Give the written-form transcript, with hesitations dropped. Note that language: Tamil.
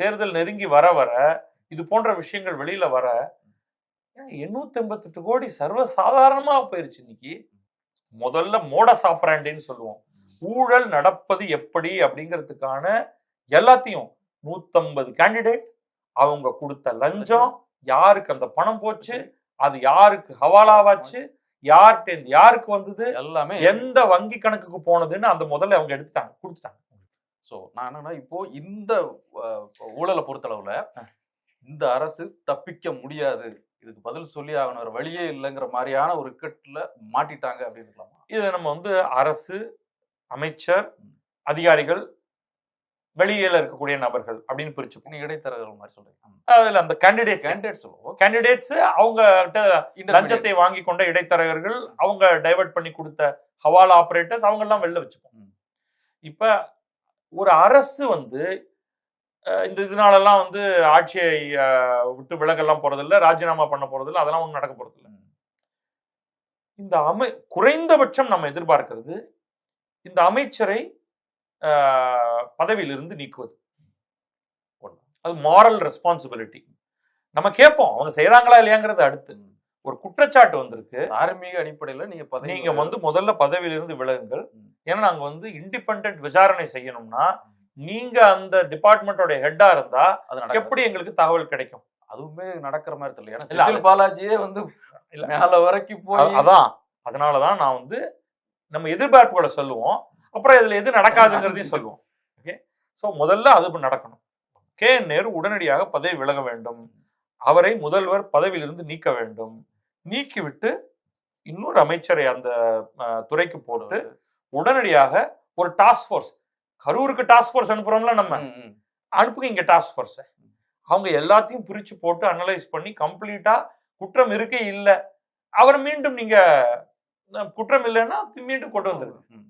தேர்தல் நெருங்கி வர வர இது போன்ற விஷயங்கள் வெளியில வர 888 கோடி சர்வசாதாரணமா போயிருச்சு. இன்னைக்கு முதல்ல மோடஸ் ஆப்பராண்டின்னு சொல்லுவோம், ஊழல் நடப்பது எப்படி அப்படிங்கிறதுக்கான எல்லாத்தையும் 150 கேண்டிடேட், அவங்க கொடுத்த லஞ்சம், யாருக்கு அந்த பணம் போச்சு, அது யாருக்கு ஹவாலாவாச்சு, யார்கிட்ட யாருக்கு வந்தது, எல்லாமே எந்த வங்கி கணக்குக்கு போனதுன்னு அந்த முதல்ல அவங்க எடுத்துட்டாங்க, கொடுத்துட்டாங்க. ஸோ நான் என்னன்னா, இப்போ இந்த ஊழலை பொறுத்தளவுல இந்த அரசு தப்பிக்க முடியாது, இதுக்கு பதில் சொல்லி ஆகணும், ஒரு வழியே இல்லைங்கிற மாதிரியான ஒரு இக்கட்டுல மாட்டிட்டாங்க அப்படின்னு இருக்கலாமா? இது நம்ம அரசு, அமைச்சர், அதிகாரிகள், வெளியில இருக்கக்கூடிய நபர்கள் அப்படின்னு பிரிச்சு இடைத்தரகர்கள் மாதிரி சொல்றீங்க. அதுல அந்த கேண்டிடேட்ஸ் அவங்க லஞ்சத்தை வாங்கி கொண்ட இடைத்தரகர்கள், அவங்க டைவர்ட் பண்ணி கொடுத்த ஹவாலா ஆபரேட்டர்ஸ், அவங்க எல்லாம் வெளில வச்சுப்போம். இப்ப ஒரு அரசு இந்த இதனாலெல்லாம் ஆட்சியை விட்டு விலகெல்லாம் போறதில்லை, ராஜினாமா பண்ண போறதில்லை, அதெல்லாம் ஒன்றும் நடக்க போறதில்லை. இந்த குறைந்தபட்சம் நம்ம எதிர்பார்க்கிறது இந்த அமைச்சரை பதவியிலிருந்து நீக்குவது. அது மாரல் ரெஸ்பான்சிபிலிட்டி. நம்ம கேட்போம் அவங்க செய்யறாங்களா இல்லையாங்கிறது அடுத்து. ஒரு குற்றச்சாட்டு வந்திருக்கு, தார்மீக அடிப்படையில் நீங்க முதல்ல பதவியிலிருந்து விலகுங்கள், ஏன்னா நாங்க இண்டிபெண்டன்ட் விசாரணை செய்யணும்னா நீங்க அந்த டிபார்ட்மெண்டோட ஹெட்டா இருந்தா எப்படி எங்களுக்கு தகவல் கிடைக்கும்? அதுவுமே நடக்கிற மாதிரி தெரியல. ஏன்னா செந்தில் பாலாஜியே மேல வரைக்கும் போய் அதான், அதனாலதான் நான் நம்ம எதிர்பார்ப்புகளை சொல்லுவோம், அப்புறம் இதுல எது நடக்காதுங்கிறதையும் சொல்லுவோம். ஓகே, சோ முதல்ல அது நடக்கணும். KN நேரு உடனடியாக பதவி விலக வேண்டும், அவரை முதல்வர் பதவியிலிருந்து நீக்க வேண்டும், நீக்கிவிட்டு இன்னொரு அமைச்சரை அந்த துறைக்கு போட்டு உடனடியாக ஒரு டாஸ்க் போர்ஸ், கரூருக்கு டாஸ்க் போர்ஸ் அனுப்புறோம்ல, நம்ம அனுப்புங்க இங்க டாஸ்க் போர்ஸ், அவங்க எல்லாத்தையும் பிரிச்சு போட்டு அனலைஸ் பண்ணி கம்ப்ளீட்டா குற்றம் இருக்கே இல்லை, அவரை மீண்டும் நீங்க குற்றம் இல்லைன்னா மீண்டும் கொண்டு வந்துருக்கு.